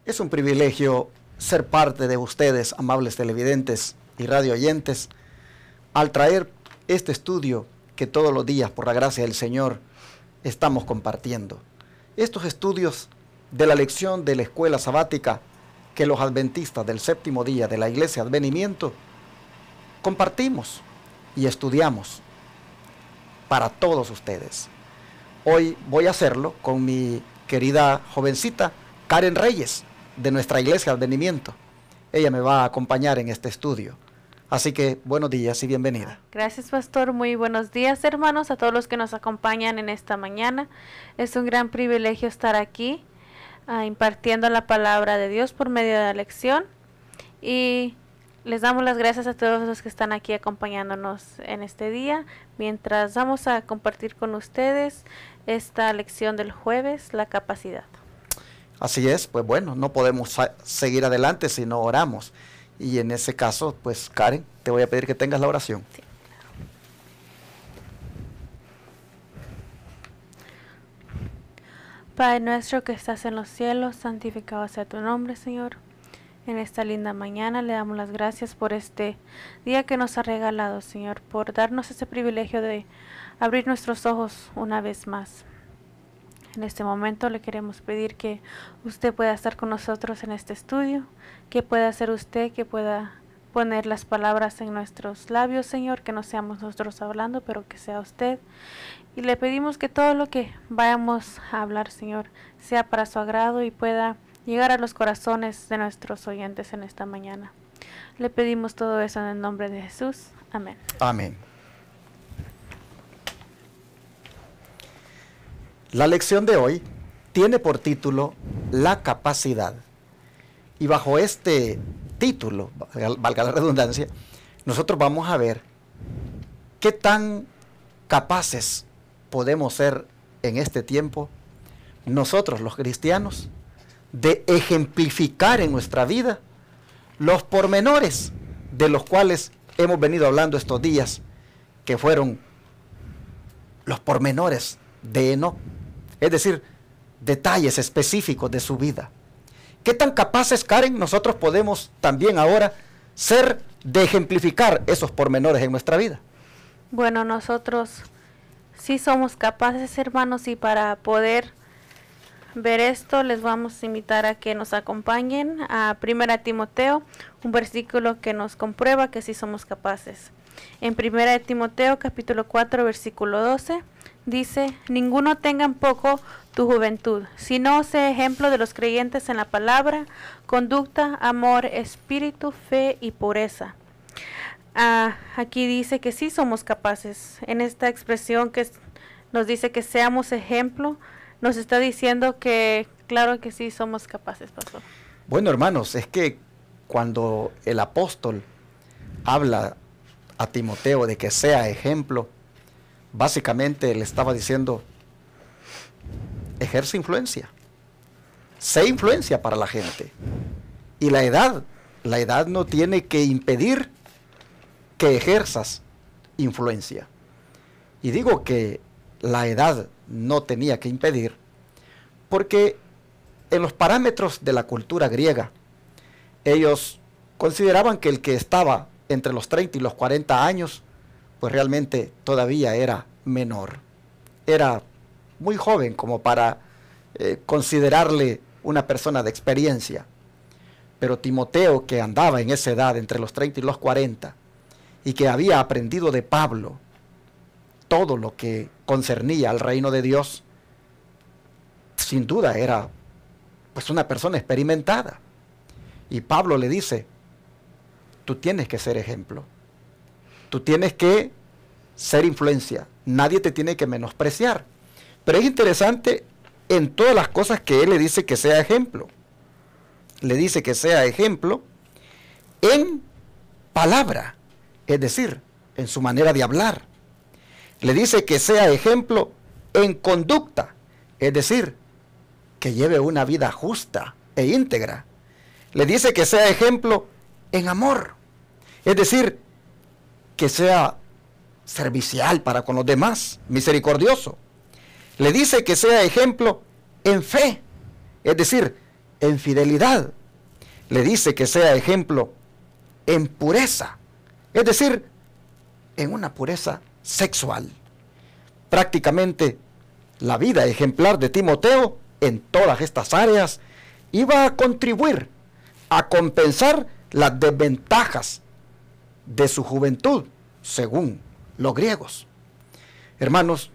Es un privilegio ser parte de ustedes, amables televidentes y radio oyentes, al traer este estudio que todos los días, por la gracia del Señor, estamos compartiendo. Estos estudios de la lección de la escuela sabática que los adventistas del séptimo día de la Iglesia Advenimiento compartimos y estudiamos para todos ustedes. Hoy voy a hacerlo con mi querida jovencita Karen Reyes, de nuestra Iglesia Advenimiento. Ella me va a acompañar en este estudio. Así que buenos días y bienvenida. Gracias, pastor. Muy buenos días, hermanos, a todos los que nos acompañan en esta mañana. Es un gran privilegio estar aquí impartiendo la palabra de Dios por medio de la lección. Y les damos las gracias a todos los que están aquí acompañándonos en este día, mientras vamos a compartir con ustedes esta lección del jueves, la capacidad. Así es, pues bueno, no podemos seguir adelante si no oramos. Y en ese caso, pues Karen, te voy a pedir que tengas la oración. Sí. Padre nuestro que estás en los cielos, santificado sea tu nombre, Señor. En esta linda mañana le damos las gracias por este día que nos ha regalado, Señor, por darnos ese privilegio de abrir nuestros ojos una vez más. En este momento le queremos pedir que usted pueda estar con nosotros en este estudio, que pueda ser usted, que pueda poner las palabras en nuestros labios, Señor, que no seamos nosotros hablando, pero que sea usted. Y le pedimos que todo lo que vayamos a hablar, Señor, sea para su agrado y pueda llegar a los corazones de nuestros oyentes en esta mañana. Le pedimos todo eso en el nombre de Jesús. Amén. Amén. La lección de hoy tiene por título La capacidad. Y bajo este título, valga la redundancia, nosotros vamos a ver qué tan capaces podemos ser en este tiempo, nosotros los cristianos, de ejemplificar en nuestra vida los pormenores de los cuales hemos venido hablando estos días, que fueron los pormenores de Enoc. Es decir, detalles específicos de su vida. ¿Qué tan capaces, Karen, nosotros podemos también ahora ser de ejemplificar esos pormenores en nuestra vida? Bueno, nosotros sí somos capaces, hermanos, y para poder ver esto les vamos a invitar a que nos acompañen a 1 Timoteo, un versículo que nos comprueba que sí somos capaces. En 1 Timoteo capítulo 4 versículo 12 dice: ninguno tenga en poco tu juventud, sino sé ejemplo de los creyentes en la palabra, conducta, amor, espíritu, fe y pureza. Aquí dice que sí somos capaces. En esta expresión que nos dice que seamos ejemplo, nos está diciendo que claro que sí somos capaces, pastor. Bueno, hermanos, es que cuando el apóstol habla a Timoteo de que sea ejemplo, básicamente le estaba diciendo: ejerce influencia, sé influencia para la gente. Y la edad no tiene que impedir que ejerzas influencia. Y digo que la edad no tenía que impedir, porque en los parámetros de la cultura griega, ellos consideraban que el que estaba entre los 30 y los 40 años, pues realmente todavía era menor. Era muy joven como para considerarle una persona de experiencia. Pero Timoteo, que andaba en esa edad, entre los 30 y los 40, y que había aprendido de Pablo todo lo que concernía al reino de Dios, sin duda era pues una persona experimentada. Y Pablo le dice: tú tienes que ser ejemplo, tú tienes que ser influencia, nadie te tiene que menospreciar. Pero es interesante en todas las cosas que él le dice que sea ejemplo. Le dice que sea ejemplo en palabra, es decir, en su manera de hablar. Le dice que sea ejemplo en conducta, es decir, que lleve una vida justa e íntegra. Le dice que sea ejemplo en amor, es decir, que sea servicial para con los demás, misericordioso. Le dice que sea ejemplo en fe, es decir, en fidelidad. Le dice que sea ejemplo en pureza, es decir, en una pureza sexual. Prácticamente la vida ejemplar de Timoteo en todas estas áreas iba a contribuir a compensar las desventajas de su juventud, según los griegos. Hermanos,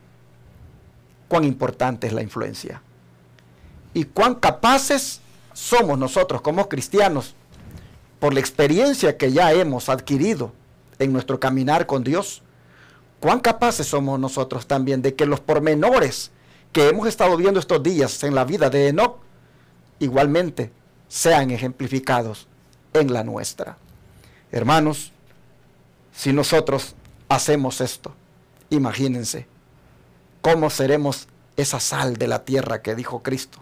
cuán importante es la influencia y cuán capaces somos nosotros como cristianos, por la experiencia que ya hemos adquirido en nuestro caminar con Dios, cuán capaces somos nosotros también de que los pormenores que hemos estado viendo estos días en la vida de Enoc igualmente sean ejemplificados en la nuestra. Hermanos, si nosotros hacemos esto, imagínense cómo seremos esa sal de la tierra que dijo Cristo,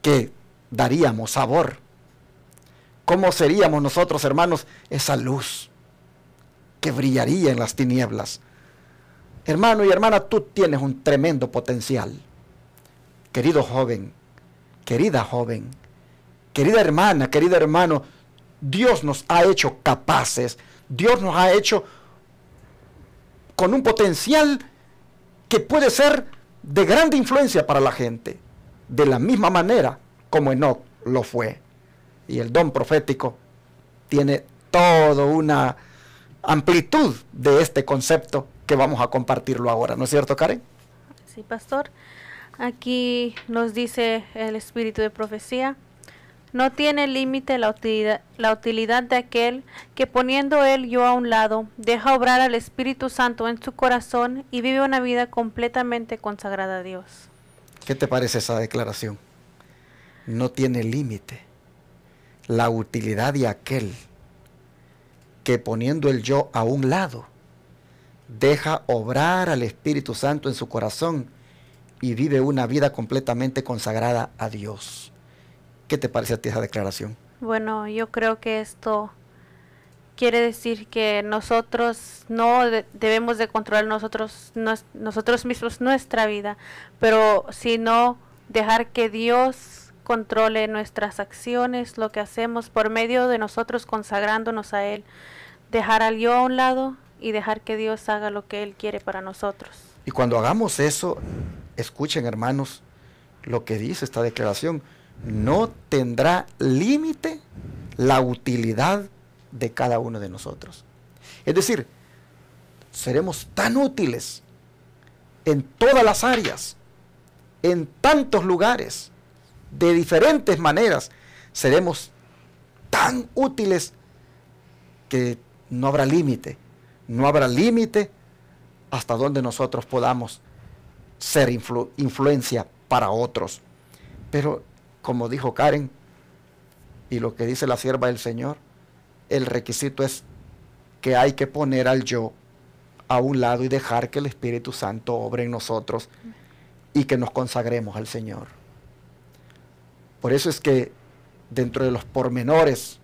que daríamos sabor. ¿Cómo seríamos nosotros, hermanos, esa luz que brillaría en las tinieblas? Hermano y hermana, tú tienes un tremendo potencial. Querido joven, querida hermana, querido hermano, Dios nos ha hecho capaces, Dios nos ha hecho con un potencial que puede ser de grande influencia para la gente, de la misma manera como Enoc lo fue. Y el don profético tiene toda una amplitud de este concepto que vamos a compartirlo ahora, ¿no es cierto, Karen? Sí, pastor. Aquí nos dice el espíritu de profecía: no tiene límite la utilidad de aquel que, poniendo él yo a un lado, deja obrar al Espíritu Santo en su corazón y vive una vida completamente consagrada a Dios. ¿Qué te parece esa declaración? No tiene límite la utilidad de aquel que, poniendo el yo a un lado, deja obrar al Espíritu Santo en su corazón y vive una vida completamente consagrada a Dios. ¿Qué te parece a ti esa declaración? Bueno, yo creo que esto quiere decir que nosotros no debemos de controlar nosotros mismos nuestra vida, pero sino dejar que Dios controle nuestras acciones, lo que hacemos por medio de nosotros consagrándonos a Él. Dejar al yo a un lado y dejar que Dios haga lo que Él quiere para nosotros. Y cuando hagamos eso, escuchen, hermanos, lo que dice esta declaración: no tendrá límite la utilidad de cada uno de nosotros. Es decir, seremos tan útiles en todas las áreas, en tantos lugares, de diferentes maneras. Seremos tan útiles que no habrá límite. No habrá límite hasta donde nosotros podamos ser influencia para otros. Pero, como dijo Karen, y lo que dice la sierva del Señor, el requisito es que hay que poner al yo a un lado y dejar que el Espíritu Santo obre en nosotros y que nos consagremos al Señor. Por eso es que dentro de los pormenores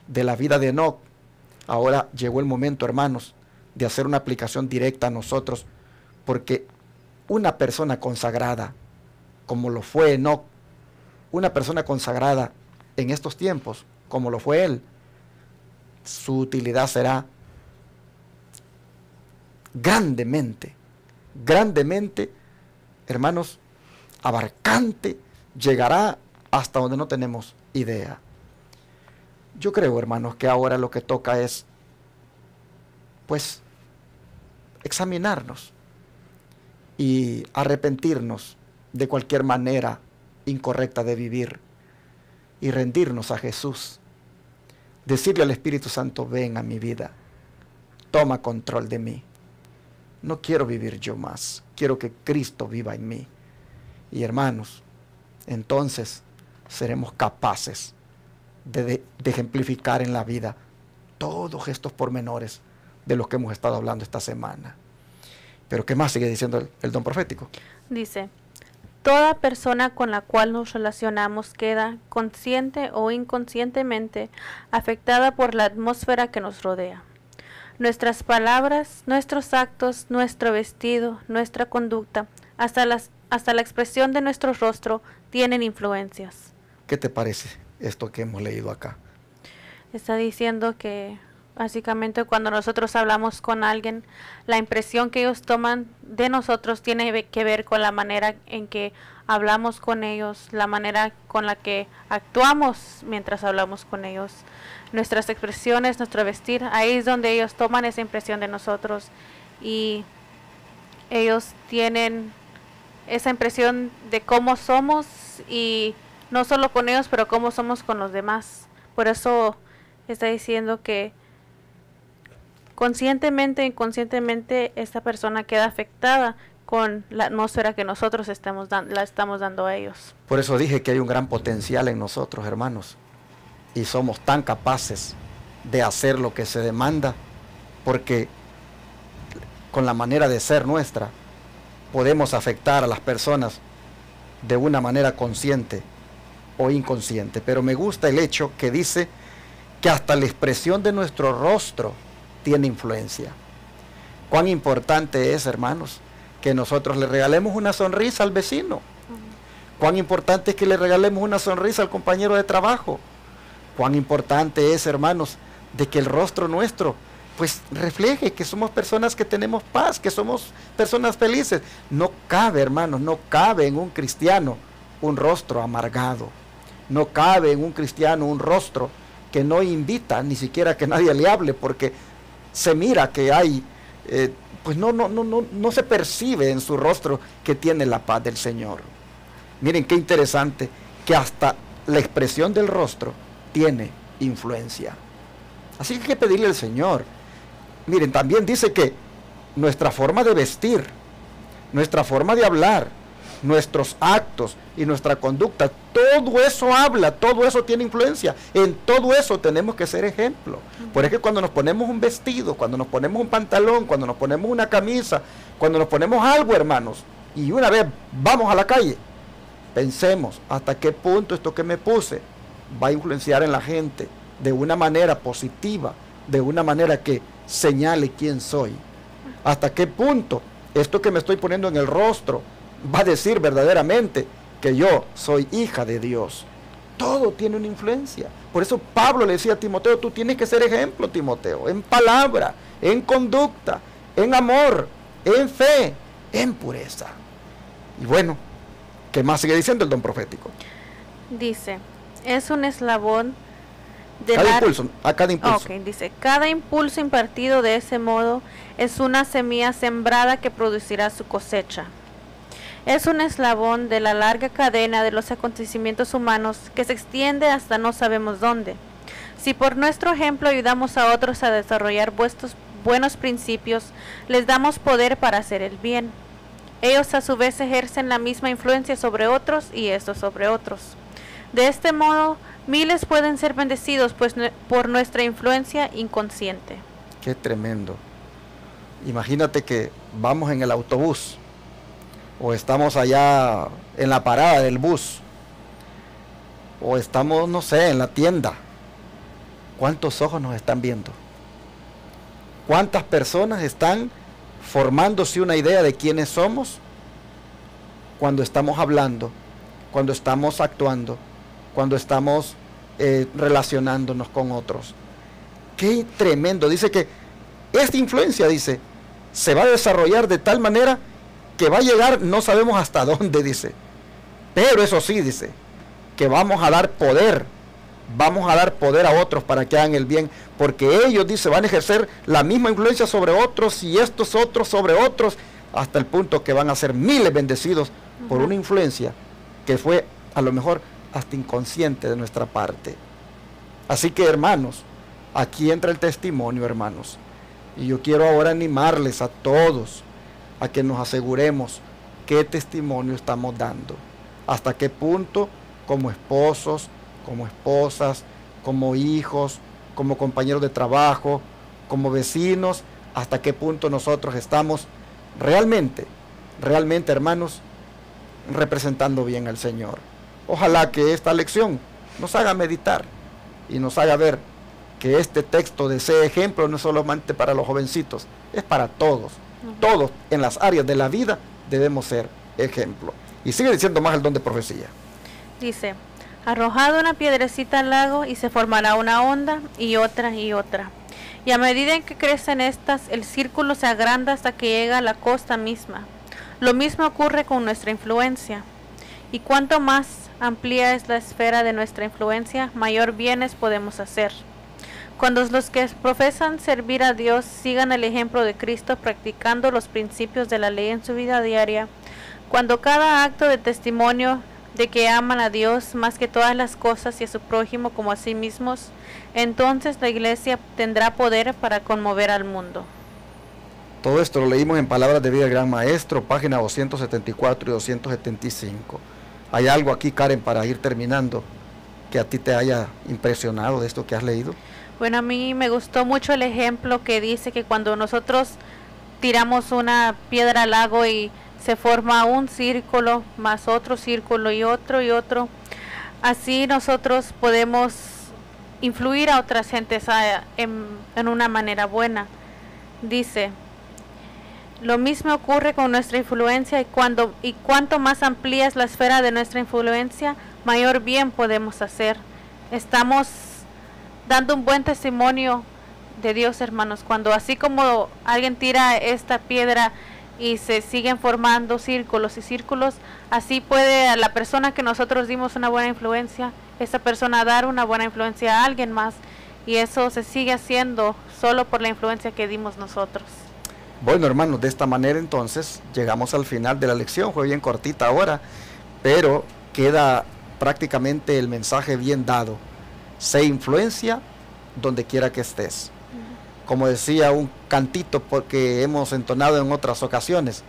de la vida de Enoc, ahora llegó el momento, hermanos, de hacer una aplicación directa a nosotros, porque una persona consagrada, como lo fue Enoc, una persona consagrada en estos tiempos, como lo fue él, su utilidad será grandemente, hermanos, abarcante, llegará hasta donde no tenemos idea. Yo creo, hermanos, que ahora lo que toca es, pues, examinarnos y arrepentirnos de cualquier manera incorrecta de vivir y rendirnos a Jesús. Decirle al Espíritu Santo: ven a mi vida, toma control de mí. No quiero vivir yo más, quiero que Cristo viva en mí. Y hermanos, entonces seremos capaces de ejemplificar en la vida todos estos pormenores de los que hemos estado hablando esta semana. Pero ¿qué más sigue diciendo el don profético? Dice: toda persona con la cual nos relacionamos queda, consciente o inconscientemente, afectada por la atmósfera que nos rodea. Nuestras palabras, nuestros actos, nuestro vestido, nuestra conducta, hasta las hasta la expresión de nuestro rostro tienen influencias. ¿Qué te parece esto que hemos leído acá? Está diciendo que básicamente cuando nosotros hablamos con alguien, la impresión que ellos toman de nosotros tiene que ver con la manera en que hablamos con ellos, la manera con la que actuamos mientras hablamos con ellos, nuestras expresiones, nuestro vestir. Ahí es donde ellos toman esa impresión de nosotros y ellos tienen esa impresión de cómo somos, y no solo con ellos, pero cómo somos con los demás. Por eso está diciendo que conscientemente e inconscientemente esta persona queda afectada con la atmósfera que nosotros la estamos dando a ellos. Por eso dije que hay un gran potencial en nosotros, hermanos, y somos tan capaces de hacer lo que se demanda, porque con la manera de ser nuestra podemos afectar a las personas de una manera consciente o inconsciente. Pero me gusta el hecho que dice que hasta la expresión de nuestro rostro tiene influencia. Cuán importante es, hermanos, que nosotros le regalemos una sonrisa al vecino. Cuán importante es que le regalemos una sonrisa al compañero de trabajo. Cuán importante es, hermanos, de que el rostro nuestro pues refleje que somos personas que tenemos paz, que somos personas felices. No cabe, hermanos, no cabe en un cristiano un rostro amargado. No cabe en un cristiano un rostro que no invita ni siquiera que nadie le hable, porque se mira que hay, pues no se percibe en su rostro que tiene la paz del Señor. Miren qué interesante, que hasta la expresión del rostro tiene influencia. Así que hay que pedirle al Señor. Miren, también dice que nuestra forma de vestir, nuestra forma de hablar, nuestros actos y nuestra conducta, todo eso habla, todo eso tiene influencia. En todo eso tenemos que ser ejemplo. Por eso cuando nos ponemos un vestido, cuando nos ponemos un pantalón, cuando nos ponemos una camisa, cuando nos ponemos algo, hermanos, y una vez vamos a la calle, pensemos hasta qué punto esto que me puse va a influenciar en la gente de una manera positiva, de una manera que señale quién soy. Hasta qué punto esto que me estoy poniendo en el rostro va a decir verdaderamente que yo soy hija de Dios. Todo tiene una influencia. Por eso Pablo le decía a Timoteo, tú tienes que ser ejemplo, Timoteo, en palabra, en conducta, en amor, en fe, en pureza. Y bueno, ¿qué más sigue diciendo el don profético? Dice, es un eslabón de cada impulso. Okay, dice, cada impulso impartido de ese modo es una semilla sembrada que producirá su cosecha. Es un eslabón de la larga cadena de los acontecimientos humanos que se extiende hasta no sabemos dónde. Si por nuestro ejemplo ayudamos a otros a desarrollar vuestros buenos principios, les damos poder para hacer el bien. Ellos a su vez ejercen la misma influencia sobre otros y estos sobre otros. De este modo, miles pueden ser bendecidos por nuestra influencia inconsciente. Qué tremendo. Imagínate que vamos en el autobús o estamos allá en la parada del bus o estamos, no sé, en la tienda. ¿Cuántos ojos nos están viendo? ¿Cuántas personas están formándose una idea de quiénes somos cuando estamos hablando, cuando estamos actuando, cuando estamos relacionándonos con otros? Qué tremendo. Dice que esta influencia, dice, se va a desarrollar de tal manera que va a llegar, no sabemos hasta dónde, dice. Pero eso sí, dice, que vamos a dar poder a otros para que hagan el bien, porque ellos, dice, van a ejercer la misma influencia sobre otros y estos otros sobre otros, hasta el punto que van a ser miles bendecidos por una influencia que fue a lo mejor hasta inconsciente de nuestra parte. Así que, hermanos, aquí entra el testimonio, hermanos, y yo quiero ahora animarles a todos a que nos aseguremos qué testimonio estamos dando, hasta qué punto, como esposos, como esposas, como hijos, como compañeros de trabajo, como vecinos, hasta qué punto nosotros estamos realmente, hermanos, representando bien al Señor. Ojalá que esta lección nos haga meditar y nos haga ver que este texto de ese ejemplo no es solamente para los jovencitos, es para todos. Todos en las áreas de la vida debemos ser ejemplo. Y sigue diciendo más el don de profecía. Dice, arrojad una piedrecita al lago y se formará una onda y otra y otra. Y a medida en que crecen estas, el círculo se agranda hasta que llega a la costa misma. Lo mismo ocurre con nuestra influencia. Y cuanto más amplia es la esfera de nuestra influencia, mayor bienes podemos hacer. Cuando los que profesan servir a Dios sigan el ejemplo de Cristo practicando los principios de la ley en su vida diaria, cuando cada acto de testimonio de que aman a Dios más que todas las cosas y a su prójimo como a sí mismos, entonces la iglesia tendrá poder para conmover al mundo. Todo esto lo leímos en Palabras de Vida del Gran Maestro, página 274 y 275. ¿Hay algo aquí, Karen, para ir terminando, que a ti te haya impresionado de esto que has leído? Bueno, a mí me gustó mucho el ejemplo que dice que cuando nosotros tiramos una piedra al lago y se forma un círculo, más otro círculo y otro, así nosotros podemos influir a otras gentes en una manera buena. Dice, lo mismo ocurre con nuestra influencia y cuanto más amplia es la esfera de nuestra influencia, mayor bien podemos hacer. Estamos dando un buen testimonio de Dios, hermanos, cuando así como alguien tira esta piedra y se siguen formando círculos y círculos, así puede a la persona que nosotros dimos una buena influencia, esa persona dar una buena influencia a alguien más, y eso se sigue haciendo solo por la influencia que dimos nosotros. Bueno, hermanos, de esta manera entonces llegamos al final de la lección. Fue bien cortita ahora, pero queda prácticamente el mensaje bien dado. Sé influencia donde quiera que estés. Como decía un cantito porque hemos entonado en otras ocasiones,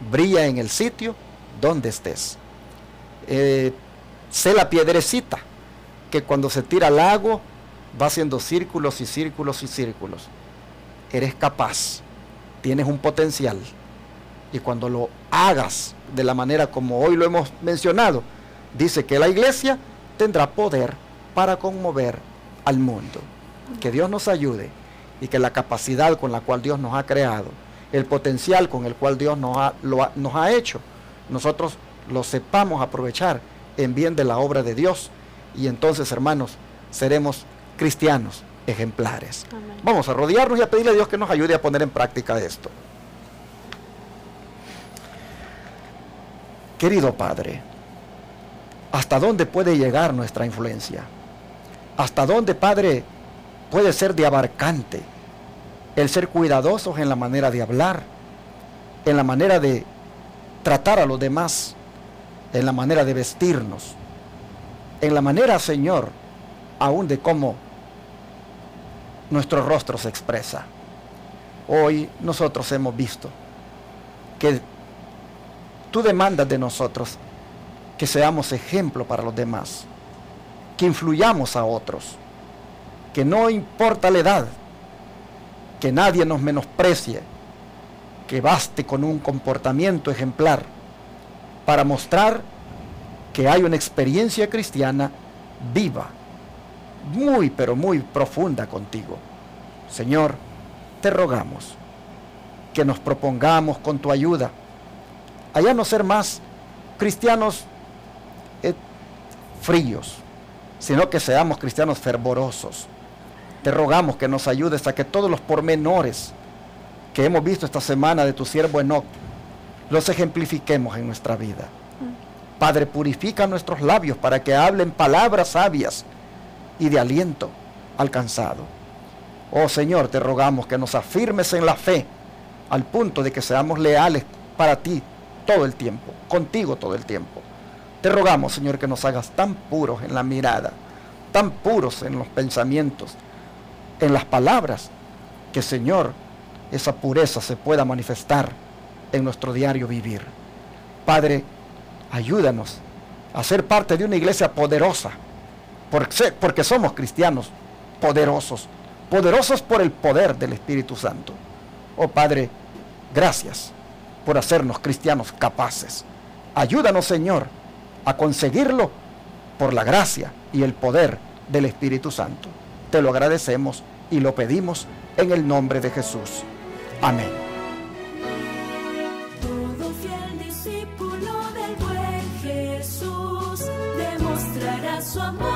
brilla en el sitio donde estés. Sé la piedrecita que cuando se tira al lago va haciendo círculos y círculos y círculos. Eres capaz, tienes un potencial, y cuando lo hagas de la manera como hoy lo hemos mencionado, dice que la iglesia tendrá poder para conmover al mundo. Que Dios nos ayude y que la capacidad con la cual Dios nos ha creado, el potencial con el cual Dios nos ha hecho, nosotros lo sepamos aprovechar en bien de la obra de Dios, y entonces, hermanos, seremos cristianos ejemplares. Amén. Vamos a rodearnos y a pedirle a Dios que nos ayude a poner en práctica esto. Querido Padre, ¿hasta dónde puede llegar nuestra influencia? ¿Hasta dónde, Padre, puede ser de abarcante el ser cuidadosos en la manera de hablar, en la manera de tratar a los demás, en la manera de vestirnos, en la manera, Señor, aún de cómo nuestro rostro se expresa? Hoy nosotros hemos visto que tú demandas de nosotros que seamos ejemplo para los demás, que influyamos a otros, que no importa la edad, que nadie nos menosprecie, que baste con un comportamiento ejemplar para mostrar que hay una experiencia cristiana viva, muy pero muy profunda contigo. Señor, te rogamos que nos propongamos con tu ayuda a ya no ser más cristianos fríos, sino que seamos cristianos fervorosos. Te rogamos que nos ayudes a que todos los pormenores que hemos visto esta semana de tu siervo Enoc los ejemplifiquemos en nuestra vida. Padre, purifica nuestros labios para que hablen palabras sabias y de aliento alcanzado. Oh Señor, te rogamos que nos afirmes en la fe al punto de que seamos leales para ti todo el tiempo, contigo todo el tiempo. Te rogamos, Señor, que nos hagas tan puros en la mirada, tan puros en los pensamientos, en las palabras, que, Señor, esa pureza se pueda manifestar en nuestro diario vivir. Padre, ayúdanos a ser parte de una iglesia poderosa, porque somos cristianos poderosos, poderosos por el poder del Espíritu Santo. Oh Padre, gracias por hacernos cristianos capaces. Ayúdanos, Señor, a conseguirlo por la gracia y el poder del Espíritu Santo. Te lo agradecemos y lo pedimos en el nombre de Jesús. Amén. Todo fiel discípulo su amor.